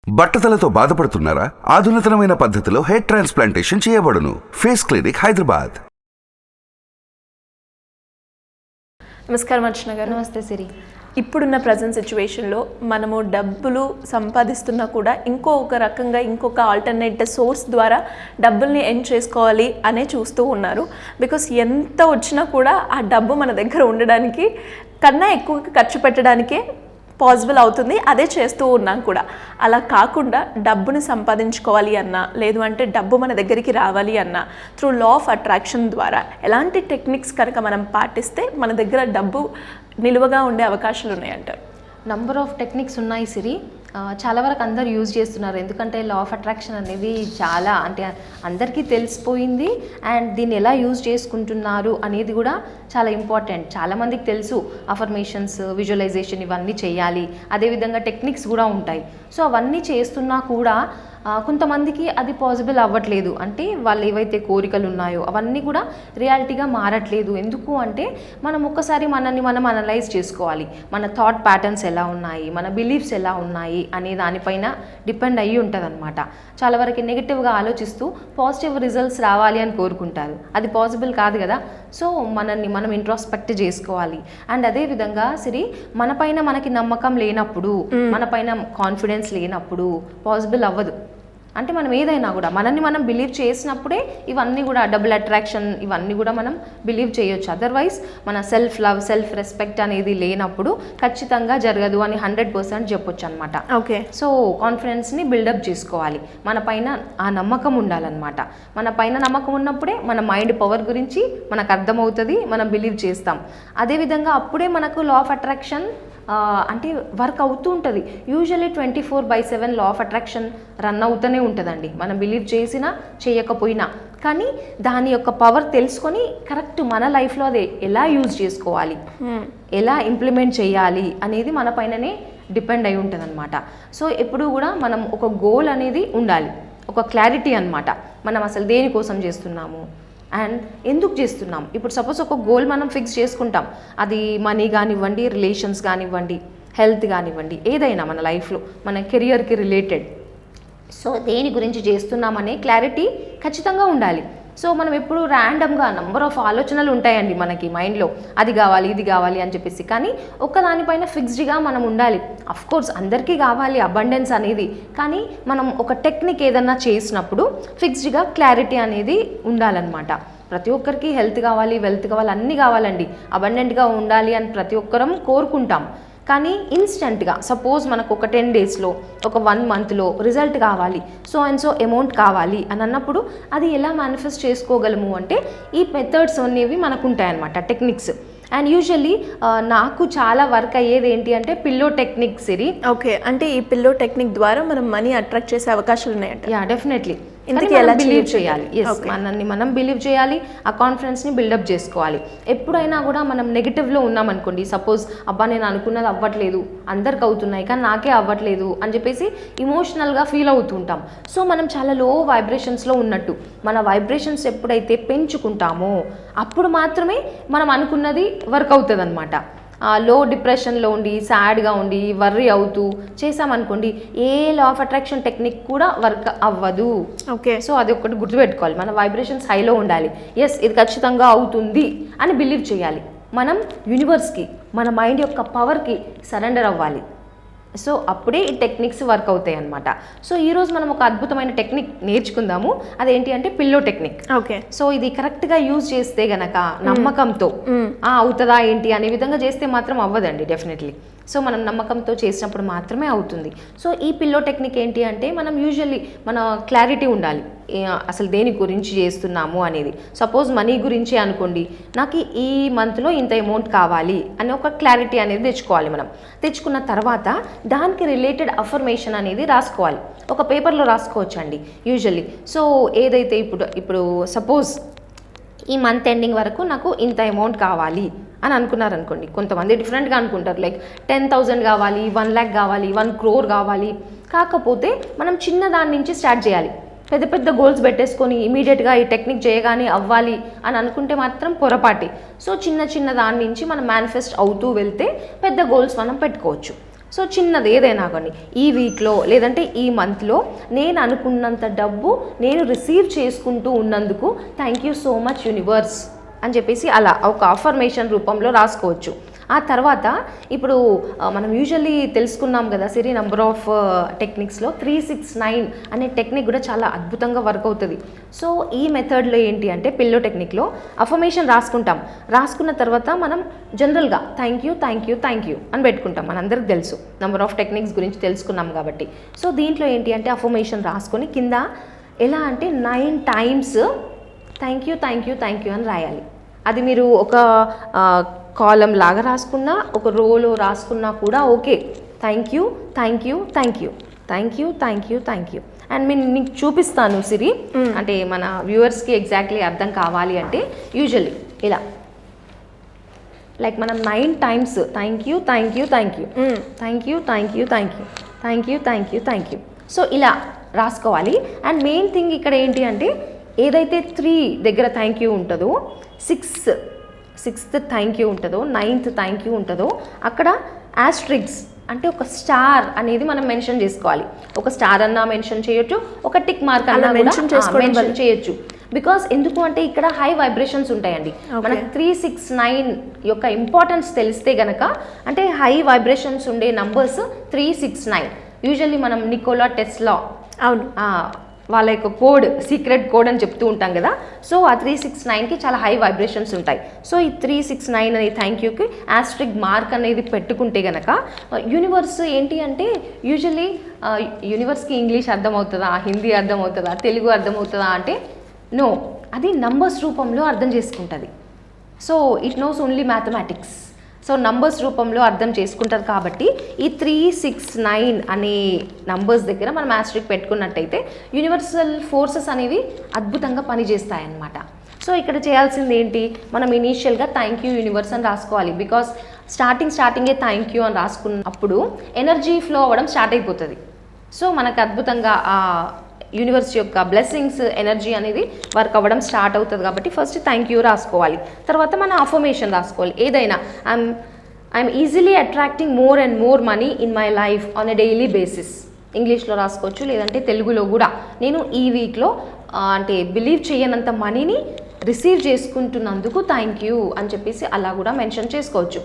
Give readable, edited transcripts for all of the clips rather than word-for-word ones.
బట్టతలతో బాధపడుతున్నారా? ఆధునితనమైన పద్ధతిలో hair transplantation చేయబడును. Face clinic, Hyderabad. నమస్కారం అర్చన గారు. నమస్తే సిరి. ఇప్పుడున్న ప్రజెంట్ సిచ్యువేషన్లో మనము డబ్బులు సంపాదిస్తున్నా కూడా ఇంకొక రకంగా ఇంకొక ఆల్టర్నేట్ సోర్స్ ద్వారా డబ్బుల్ని ఎర్న్ చేసుకోవాలి అనే చూస్తూ ఉన్నారు. బికాస్ ఎంత వచ్చినా కూడా ఆ డబ్బు మన దగ్గర ఉండడానికి కన్నా ఎక్కువ ఖర్చు పెట్టడానికే పాసిబుల్ అవుతుంది. అదే చేస్తూ ఉన్నాం కూడా. అలా కాకుండా డబ్బుని సంపాదించుకోవాలి అన్నా, లేదు అంటే డబ్బు మన దగ్గరికి రావాలి అన్నా త్రూ లా ఆఫ్ అట్రాక్షన్ ద్వారా ఎలాంటి టెక్నిక్స్ కనుక మనం పాటిస్తే మన దగ్గర డబ్బు నిలువగా ఉండే అవకాశాలు ఉన్నాయంటారు? నంబర్ ఆఫ్ టెక్నిక్స్ ఉన్నాయి సిరి. చాలా వరకు అందరు యూజ్ చేస్తున్నారు. ఎందుకంటే లా ఆఫ్ అట్రాక్షన్ అనేది చాలా అంటే అందరికీ తెలిసిపోయింది. అండ్ దీన్ని ఎలా యూజ్ చేసుకుంటున్నారు అనేది కూడా చాలా ఇంపార్టెంట్. చాలామందికి తెలుసు అఫర్మేషన్స్, విజువలైజేషన్ ఇవన్నీ చేయాలి. అదేవిధంగా టెక్నిక్స్ కూడా ఉంటాయి. సో అవన్నీ చేస్తున్నా కూడా కొంతమందికి అది పాసిబుల్ అవ్వట్లేదు. అంటే వాళ్ళు ఏవైతే కోరికలు ఉన్నాయో అవన్నీ కూడా రియాలిటీగా మారట్లేదు. ఎందుకు అంటే మనం ఒక్కసారి మనల్ని మనం అనలైజ్ చేసుకోవాలి. మన థాట్ ప్యాటర్న్స్ ఎలా ఉన్నాయి, మన బిలీఫ్స్ ఎలా ఉన్నాయి అనే దానిపైన డిపెండ్ అయ్యి ఉంటుంది అనమాట. చాలా వరకు నెగిటివ్గా ఆలోచిస్తూ పాజిటివ్ రిజల్ట్స్ రావాలి అని కోరుకుంటారు. అది పాసిబుల్ కాదు కదా. సో మనల్ని మనం ఇంట్రాస్పెక్ట్ చేసుకోవాలి. అండ్ అదేవిధంగా సిరి, మనపైన మనకి నమ్మకం లేనప్పుడు, మనపైన కాన్ఫిడెన్స్ లేనప్పుడు పాసిబుల్ అవ్వదు. అంటే మనం ఏదైనా కూడా మనల్ని మనం బిలీవ్ చేసినప్పుడే ఇవన్నీ కూడా డబుల్ అట్రాక్షన్ ఇవన్నీ కూడా మనం బిలీవ్ చేయొచ్చు. అదర్వైజ్ మన సెల్ఫ్ లవ్, సెల్ఫ్ రెస్పెక్ట్ అనేది లేనప్పుడు ఖచ్చితంగా జరగదు అని 100% చెప్పొచ్చు అనమాట. ఓకే. సో కాన్ఫిడెన్స్ని బిల్డప్ చేసుకోవాలి. మన పైన ఆ నమ్మకం ఉండాలన్నమాట. మన పైన నమ్మకం ఉన్నప్పుడే మన మైండ్ పవర్ గురించి మనకు అర్థమవుతుంది, మనం బిలీవ్ చేస్తాం. అదేవిధంగా అప్పుడే మనకు లా ఆఫ్ అట్రాక్షన్ అంటే వర్క్ అవుతూ ఉంటుంది. Usually 24/7 law of attraction run అవుతూనే ఉంటుందండి. మనం బిలీవ్ చేసినా చేయకపోయినా. కానీ దాని యొక్క పవర్ తెలుసుకొని కరెక్ట్ మన లైఫ్లో అది ఎలా యూజ్ చేసుకోవాలి, ఎలా ఇంప్లిమెంట్ చేయాలి అనేది మన పైననే డిపెండ్ అయి ఉంటుంది అనమాట. సో ఎప్పుడు కూడా మనం ఒక గోల్ అనేది ఉండాలి, ఒక క్లారిటీ అనమాట. మనం అసలు దేనికోసం చేస్తున్నాము అండ్ ఎందుకు చేస్తున్నాం. ఇప్పుడు సపోజ్ ఒక గోల్ మనం ఫిక్స్ చేసుకుంటాం. అది మనీ కానివ్వండి, రిలేషన్స్ కానివ్వండి, హెల్త్ కానివ్వండి, ఏదైనా మన లైఫ్లో మన కెరియర్కి రిలేటెడ్. సో దేని గురించి చేస్తున్నామనే క్లారిటీ ఖచ్చితంగా ఉండాలి. సో మనం ఎప్పుడు ర్యాండమ్గా నంబర్ ఆఫ్ ఆలోచనలు ఉంటాయండి మనకి మైండ్లో, అది కావాలి ఇది కావాలి అని చెప్పేసి. కానీ ఒక్కదానిపైన ఫిక్స్డ్గా మనం ఉండాలి. అఫ్కోర్స్ అందరికీ కావాలి అబండెన్స్ అనేది. కానీ మనం ఒక టెక్నిక్ ఏదన్నా చేసినప్పుడు ఫిక్స్డ్గా క్లారిటీ అనేది ఉండాలన్నమాట. ప్రతి ఒక్కరికి హెల్త్ కావాలి, వెల్త్ కావాలి, అన్నీ కావాలండి. అబండెంట్గా ఉండాలి అని ప్రతి ఒక్కరం కోరుకుంటాం. కానీ ఇన్స్టెంట్గా సపోజ్ మనకు ఒక 10 డేస్లో, ఒక 1 మంత్లో రిజల్ట్ కావాలి, సో అండ్ సో అమౌంట్ కావాలి అని అన్నప్పుడు అది ఎలా మేనిఫెస్ట్ చేసుకోగలము అంటే ఈ మెథడ్స్ అనేవి మనకు ఉంటాయన్నమాట, టెక్నిక్స్. అండ్ యూజువల్లీ నాకు చాలా వర్క్ అయ్యేది ఏంటి అంటే పిల్లో టెక్నిక్ సిరి. ఓకే. అంటే ఈ పిల్లో టెక్నిక్ ద్వారా మనం మనీ అట్రాక్ట్ చేసే అవకాశాలు ఉన్నాయంట? Yeah, definitely. ఎలా బిలీవ్ చేయాలి. ఎస్, మనల్ని మనం బిలీవ్ చేయాలి, ఆ కాన్ఫిడెన్స్ని బిల్డప్ చేసుకోవాలి. ఎప్పుడైనా కూడా మనం నెగిటివ్లో ఉన్నామనుకోండి, సపోజ్ అబ్బా నేను అనుకున్నది అవ్వట్లేదు, అందరికి అవుతున్నాయి కానీ నాకే అవ్వట్లేదు అని చెప్పేసి ఇమోషనల్గా ఫీల్ అవుతుంటాం. సో మనం చాలా లో వైబ్రేషన్స్లో ఉన్నట్టు. మన వైబ్రేషన్స్ ఎప్పుడైతే పెంచుకుంటామో అప్పుడు మాత్రమే మనం అనుకున్నది వర్క్ అవుతుంది అనమాట. లో డిప్రెషన్లో ఉండి, సాడ్గా ఉండి, వర్రీ అవుతూ చేసామనుకోండి, ఏ లా ఆఫ్ అట్రాక్షన్ టెక్నిక్ కూడా వర్క్ అవ్వదు. ఓకే. సో అది ఒకటి గుర్తుపెట్టుకోవాలి. మన వైబ్రేషన్స్ హైలో ఉండాలి. ఎస్, ఇది ఖచ్చితంగా అవుతుంది అని బిలీవ్ చేయాలి. మనం యూనివర్స్కి, మన మైండ్ యొక్క పవర్కి సరెండర్ అవ్వాలి. సో అప్పుడే ఈ టెక్నిక్స్ వర్క్ అవుతాయి అన్నమాట. సో ఈరోజు మనం ఒక అద్భుతమైన టెక్నిక్ నేర్చుకుందాము. అదేంటి అంటే పిల్లో టెక్నిక్. ఓకే. సో ఇది కరెక్ట్గా యూజ్ చేస్తే గనక నమ్మకంతో అవుతుందా ఏంటి అనే విధంగా చేస్తే మాత్రం అవ్వదండి డెఫినెట్లీ. సో మనం నమ్మకంతో చేసినప్పుడు మాత్రమే అవుతుంది. సో ఈ పిల్లో టెక్నిక్ ఏంటి అంటే మనం యూజువల్లీ మన క్లారిటీ ఉండాలి, అసలు దేని గురించి చేస్తున్నాము అనేది. సపోజ్ మనీ గురించి అనుకోండి, నాకు ఈ మంత్లో ఇంత అమౌంట్ కావాలి అని ఒక క్లారిటీ అనేది తెచ్చుకోవాలి. మనం తెచ్చుకున్న తర్వాత దానికి రిలేటెడ్ అఫర్మేషన్ అనేది రాసుకోవాలి. ఒక పేపర్లో రాసుకోవచ్చు అండి యూజువల్లీ. సో ఏదైతే ఇప్పుడు సపోజ్ ఈ మంత్ ఎండింగ్ వరకు నాకు ఇంత అమౌంట్ కావాలి అని అనుకున్నారనుకోండి. కొంతమంది డిఫరెంట్గా అనుకుంటారు, లైక్ 10,000 కావాలి, 1 lakh కావాలి, 1 crore కావాలి. కాకపోతే మనం చిన్న దాని నుంచి స్టార్ట్ చేయాలి. పెద్ద పెద్ద గోల్స్ పెట్టేసుకొని ఇమీడియట్గా ఈ టెక్నిక్ చేయగానే అవ్వాలి అని అనుకుంటే మాత్రం పొరపాటి. సో చిన్న చిన్న దాని నుంచి మనం మేనిఫెస్ట్ అవుతూ వెళ్తే పెద్ద గోల్స్ మనం పెట్టుకోవచ్చు. సో చిన్నది ఏదైనా కానీ ఈ వీక్లో లేదంటే ఈ మంత్లో నేను అనుకున్నంత డబ్బు నేను రిసీవ్ చేసుకుంటూ ఉన్నందుకు thank you so much universe అని చెప్పేసి అలా ఒక అఫర్మేషన్ రూపంలో రాసుకోవచ్చు. ఆ తర్వాత ఇప్పుడు మనం యూజువల్లీ తెలుసుకున్నాం కదా సిరి నంబర్ ఆఫ్ టెక్నిక్స్లో 369 అనే టెక్నిక్ కూడా చాలా అద్భుతంగా వర్క్ అవుతుంది. సో ఈ మెథడ్లో ఏంటి అంటే పిల్లో టెక్నిక్లో అఫర్మేషన్ రాసుకుంటాం. రాసుకున్న తర్వాత మనం జనరల్గా thank you thank you thank you అని పెట్టుకుంటాం. మనందరికి తెలుసు నంబర్ ఆఫ్ టెక్నిక్స్ గురించి తెలుసుకున్నాం కాబట్టి. సో దీంట్లో ఏంటి అంటే అఫర్మేషన్ రాసుకొని కింద ఎలా అంటే 9 times thank you thank you thank you అని రాయాలి. అది మీరు ఒక కాలం లాగా రాసుకున్నా ఒక రోలో రాసుకున్నా కూడా okay. Thank you thank you thank you thank you thank you thank you and నేను నీకు చూపిస్తాను సిరి, అంటే మన వ్యూవర్స్కి ఎగ్జాక్ట్లీ అర్థం కావాలి అంటే యూజువల్లీ ఇలా లైక్ మనం 9 times thank you thank you thank you thank you thank you thank you thank you thank you thank you so ఇలా రాసుకోవాలి. అండ్ మెయిన్ థింగ్ ఇక్కడ ఏంటి అంటే ఏదైతే 3 దగ్గర థ్యాంక్ యూ ఉంటుందో, సిక్స్త్ థ్యాంక్ యూ ఉంటుందో, 9th థ్యాంక్ యూ ఉంటుందో అక్కడ ఆస్ట్రిక్స్ అంటే ఒక స్టార్ అనేది మనం మెన్షన్ చేసుకోవాలి. ఒక స్టార్ అన్నా మెన్షన్ చేయొచ్చు, ఒక టిక్ మార్క్ అన్నా మెన్షన్ చేయొచ్చు. బికాస్ ఎందుకు అంటే ఇక్కడ హై వైబ్రేషన్స్ ఉంటాయండి. మనకి 369 యొక్క ఇంపార్టెన్స్ తెలిస్తే గనక, అంటే హై వైబ్రేషన్స్ ఉండే నంబర్స్ 369. యూజువల్లీ మనం నికోలా టెస్లా అవును వాళ్ళ యొక్క కోడ్ సీక్రెట్ కోడ్ అని చెప్తూ ఉంటాం కదా. సో ఆ 369కి చాలా హై వైబ్రేషన్స్ ఉంటాయి. సో ఈ 369 అనే థ్యాంక్ యూకి ఆస్ట్రిక్ మార్క్ అనేది పెట్టుకుంటే గనక యూనివర్స్ ఏంటి అంటే యూజువల్లీ యూనివర్స్కి ఇంగ్లీష్ అర్థమవుతుందా, హిందీ అర్థమవుతుందా, తెలుగు అర్థమవుతుందా అంటే నో, అది నంబర్స్ రూపంలో అర్థం చేసుకుంటుంది. So it knows only mathematics. So numbers రూపంలో అర్థం చేసుకుంటారు కాబట్టి ఈ 369 అనే నంబర్స్ దగ్గర మనం ఆస్ట్రిక్ పెట్టుకున్నట్టయితే యూనివర్సల్ ఫోర్సెస్ అనేవి అద్భుతంగా పనిచేస్తాయన్నమాట. సో ఇక్కడ చేయాల్సింది ఏంటి, మనం ఇనీషియల్గా థ్యాంక్ యూ యూనివర్స్ అని రాసుకోవాలి. బికాస్ స్టార్టింగే థ్యాంక్ యూ అని రాసుకున్నప్పుడు ఎనర్జీ ఫ్లో అవ్వడం స్టార్ట్ అయిపోతుంది. సో మనకు అద్భుతంగా ఆ యూనివర్స్ యొక్క బ్లెస్సింగ్స్ ఎనర్జీ అనేది వర్క్ అవ్వడం స్టార్ట్ అవుతుంది. కాబట్టి ఫస్ట్ థ్యాంక్ యూ రాసుకోవాలి. తర్వాత మన అఫర్మేషన్ రాసుకోవాలి. ఏదైనా I'm easily attracting more and more money in my life on a daily basis. ఇంగ్లీష్లో రాసుకోవచ్చు, లేదంటే తెలుగులో కూడా నేను ఈ వీక్లో అంటే బిలీవ్ చేయనంత మనీని రిసీవ్ చేసుకుంటున్నందుకు థ్యాంక్ యూ అని చెప్పేసి అలా కూడా మెన్షన్ చేసుకోవచ్చు.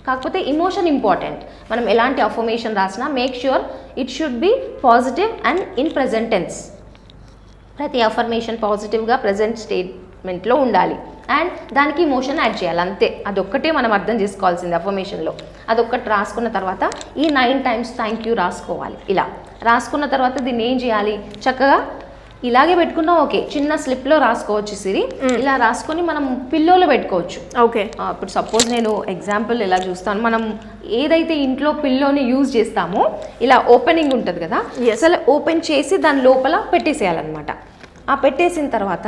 కాకపోతే ఇమోషన్ ఇంపార్టెంట్. మనం ఎలాంటి అఫర్మేషన్ రాసినా make sure it should be positive and in present tense. ప్రతి అఫర్మేషన్ పాజిటివ్గా ప్రెజెంట్ స్టేట్మెంట్లో ఉండాలి అండ్ దానికి ఇమోషన్ యాడ్ చేయాలి, అంతే. అదొక్కటే మనం అర్థం చేసుకోవాల్సింది అఫర్మేషన్లో. అదొక్కటి రాసుకున్న తర్వాత ఈ 9 టైమ్స్ థ్యాంక్ యూ రాసుకోవాలి. ఇలా రాసుకున్న తర్వాత దీన్ని ఏం చేయాలి, చక్కగా ఇలాగే పెట్టుకున్నా ఓకే, చిన్న స్లిప్లో రాసుకోవచ్చు సిరి. ఇలా రాసుకొని మనం పిల్లోలో పెట్టుకోవచ్చు. ఓకే, ఇప్పుడు సపోజ్ నేను ఎగ్జాంపుల్ ఎలా చూస్తాను, మనం ఏదైతే ఇంట్లో పిల్లోని యూజ్ చేస్తామో ఇలా ఓపెనింగ్ ఉంటుంది కదా, అసలు ఓపెన్ చేసి దాని లోపల పెట్టేసేయాలన్నమాట. ఆ పెట్టేసిన తర్వాత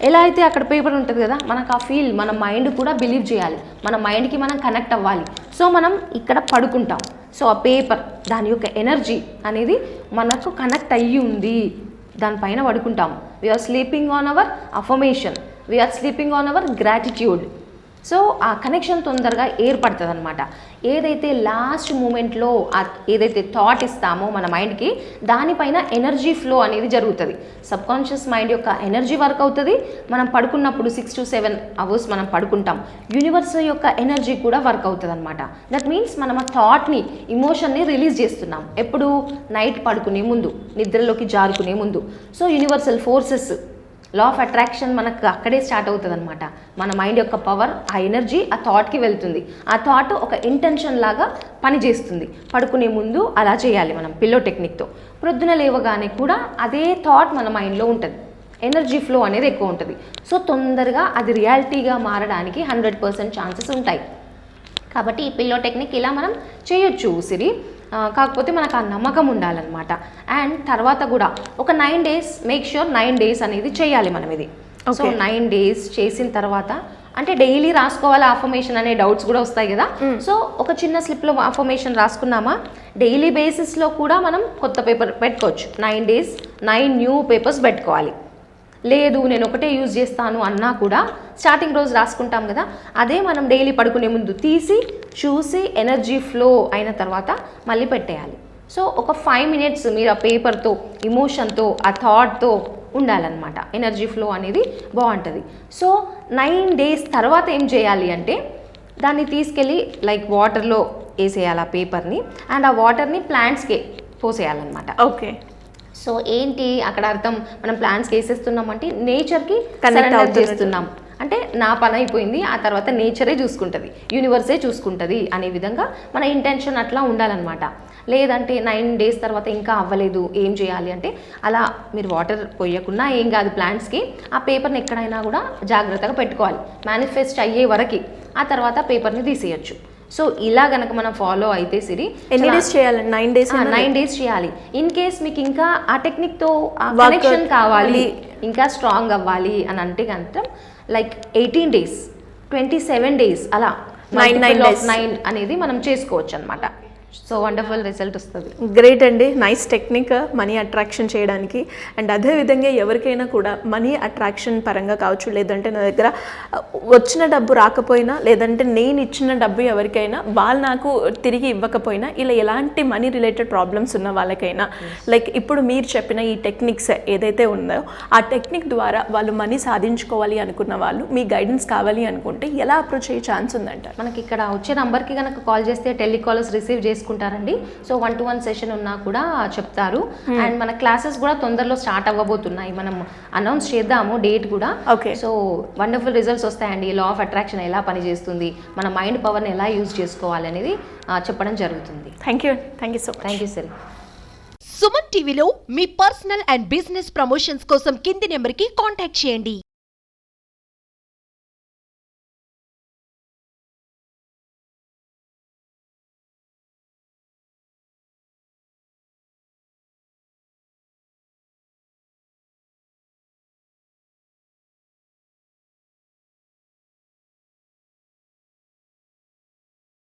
ఎలా అయితే అక్కడ పేపర్ ఉంటుంది కదా, మనకు ఆ ఫీల్ మన మైండ్ కూడా బిలీవ్ చేయాలి, మన మైండ్కి మనం కనెక్ట్ అవ్వాలి. సో మనం ఇక్కడ పడుకుంటాం. సో ఆ పేపర్ దాని యొక్క ఎనర్జీ అనేది మనకు కనెక్ట్ అయ్యి ఉంది, దానిపైన పడుకుంటాం. We're sleeping on our affirmation, we're sleeping on our gratitude. So ఆ కనెక్షన్ తొందరగా ఏర్పడుతుంది అనమాట. ఏదైతే లాస్ట్ మూమెంట్లో ఏదైతే థాట్ ఇస్తామో మన మైండ్కి, దానిపైన ఎనర్జీ ఫ్లో అనేది జరుగుతుంది. సబ్కాన్షియస్ మైండ్ యొక్క ఎనర్జీ వర్క్ అవుతుంది. మనం పడుకున్నప్పుడు 6 to 7 అవర్స్ మనం పడుకుంటాం. యూనివర్స్ యొక్క ఎనర్జీ కూడా వర్క్ అవుతుంది అనమాట. దట్ మీన్స్ మనం ఆ థాట్ని, ఇమోషన్ని రిలీజ్ చేస్తున్నాం. ఎప్పుడు, నైట్ పడుకునే ముందు, నిద్రలోకి జారుకునే ముందు. So universal forces, law of attraction మనకు అక్కడే స్టార్ట్ అవుతుంది అనమాట. మన మైండ్ యొక్క పవర్, ఆ ఎనర్జీ ఆ థాట్కి వెళ్తుంది. ఆ థాట్ ఒక ఇంటెన్షన్ లాగా పనిచేస్తుంది. పడుకునే ముందు అలా చేయాలి మనం పిల్లో టెక్నిక్తో. ప్రొద్దున లేవగానే కూడా అదే థాట్ మన మైండ్లో ఉంటుంది. ఎనర్జీ ఫ్లో అనేది ఎక్కువ ఉంటుంది. సో తొందరగా అది రియాలిటీగా మారడానికి 100% ఛాన్సెస్ ఉంటాయి. కాబట్టి ఈ పిల్లో టెక్నిక్ ఇలా మనం చేయొచ్చు సిరి. కాకపోతే మనకు ఆ నమ్మకం ఉండాలన్నమాట. అండ్ తర్వాత కూడా ఒక 9 days, మేక్ ష్యూర్ 9 days అనేది చేయాలి మనం ఇది. సో 9 days చేసిన తర్వాత, అంటే డైలీ రాసుకోవాలి అఫర్మేషన్ అనే డౌట్స్ కూడా వస్తాయి కదా. సో ఒక చిన్న స్లిప్లో అఫర్మేషన్ రాసుకున్నామా, డైలీ బేసిస్లో కూడా మనం కొత్త పేపర్ పెట్టుకోవచ్చు. 9 days 9 న్యూ పేపర్స్ పెట్టుకోవాలి. లేదు నేను ఒకటే యూజ్ చేస్తాను అన్నా కూడా స్టార్టింగ్ రోజు రాసుకుంటాం కదా, అదే మనం డైలీ పడుకునే ముందు తీసి చూసి ఎనర్జీ ఫ్లో అయిన తర్వాత మళ్ళీ పెట్టేయాలి. సో ఒక 5 minutes మీరు ఆ పేపర్తో, ఇమోషన్తో, ఆ థాట్తో ఉండాలన్నమాట. ఎనర్జీ ఫ్లో అనేది బాగుంటుంది. సో 9 days తర్వాత ఏం చేయాలి అంటే దాన్ని తీసుకెళ్ళి లైక్ వాటర్లో వేసేయాలి ఆ పేపర్ని, అండ్ ఆ వాటర్ని ప్లాంట్స్కి పోసేయాలన్నమాట. ఓకే. సో ఏంటి అక్కడ అర్థం, మనం ప్లాంట్స్కి వేసేస్తున్నామంటే నేచర్కి Connect సరెండర్ అవుతున్నట్టు. చేస్తున్నాం. అంటే నా పని అయిపోయింది, ఆ తర్వాత నేచరే చూసుకుంటుంది, యూనివర్సే చూసుకుంటుంది అనే విధంగా మన ఇంటెన్షన్ అట్లా ఉండాలన్నమాట. లేదంటే 9 days తర్వాత ఇంకా అవ్వలేదు ఏం చేయాలి అంటే అలా మీరు వాటర్ పోయకుండా ఏం కాదు, ప్లాంట్స్కి ఆ పేపర్ని ఎక్కడైనా కూడా జాగ్రత్తగా పెట్టుకోవాలి మేనిఫెస్ట్ అయ్యే వరకు. ఆ తర్వాత పేపర్ని తీసేయచ్చు. సో ఇలా గనక మనం ఫాలో అయితే సిరి ఎన్ని డేస్ చేయాలండి? 9 days? 9 days చేయాలి. ఇన్ కేస్ మీకు ఇంకా ఆ టెక్నిక్తో కనెక్షన్ కావాలి, ఇంకా స్ట్రాంగ్ అవ్వాలి అని అంటే కనుక లైక్ 18 days, 27 days అలా 9 అనేది మనం చేసుకోవచ్చు అనమాట. సో వండర్ఫుల్ రిజల్ట్ వస్తుంది. గ్రేట్ అండి, నైస్ టెక్నిక్ మనీ అట్రాక్షన్ చేయడానికి. అండ్ అదేవిధంగా ఎవరికైనా కూడా మనీ అట్రాక్షన్ పరంగా కావచ్చు, లేదంటే నా దగ్గర వచ్చిన డబ్బు రాకపోయినా, లేదంటే నేను ఇచ్చిన డబ్బు ఎవరికైనా వాళ్ళు నాకు తిరిగి ఇవ్వకపోయినా, ఇలా ఎలాంటి మనీ రిలేటెడ్ ప్రాబ్లమ్స్ ఉన్న వాళ్ళకైనా లైక్ ఇప్పుడు మీరు చెప్పిన ఈ టెక్నిక్స్ ఏదైతే ఉందో ఆ టెక్నిక్ ద్వారా వాళ్ళు మనీ సాధించుకోవాలి అనుకున్న వాళ్ళు మీ గైడెన్స్ కావాలి అనుకుంటే ఎలా అప్రోచ్ అయ్యే ఛాన్స్ ఉందంటారు? మనకి ఇక్కడ వచ్చే నంబర్కి కనుక కాల్ చేస్తే టెలికాలర్స్ రిసీవ్ చేసుకుంటారండి. సో 1-to-1 సెషన్ ఉన్నా కూడా చెప్తారు. అండ్ మన క్లాసెస్ కూడా తొందరలో స్టార్ట్ అవ్వబోతున్నాయి, మనం అనౌన్స్ చేద్దాము డేట్ కూడా. ఓకే. సో వండర్ఫుల్ రిజల్ట్స్ వస్తాయండి. లా ఆఫ్ అట్రాక్షన్ ఎలా పనిచేస్తుంది, మన మైండ్ పవర్ని ఎలా యూజ్ చేసుకోవాలి అనేది చెప్పడం జరుగుతుంది. Thank you so much. Thank you sir. Suman టీవీలో మీ పర్సనల్ అండ్ బిజినెస్ ప్రమోషన్స్ కోసం కింది నెంబర్కి కాంటాక్ట్ చేయండి.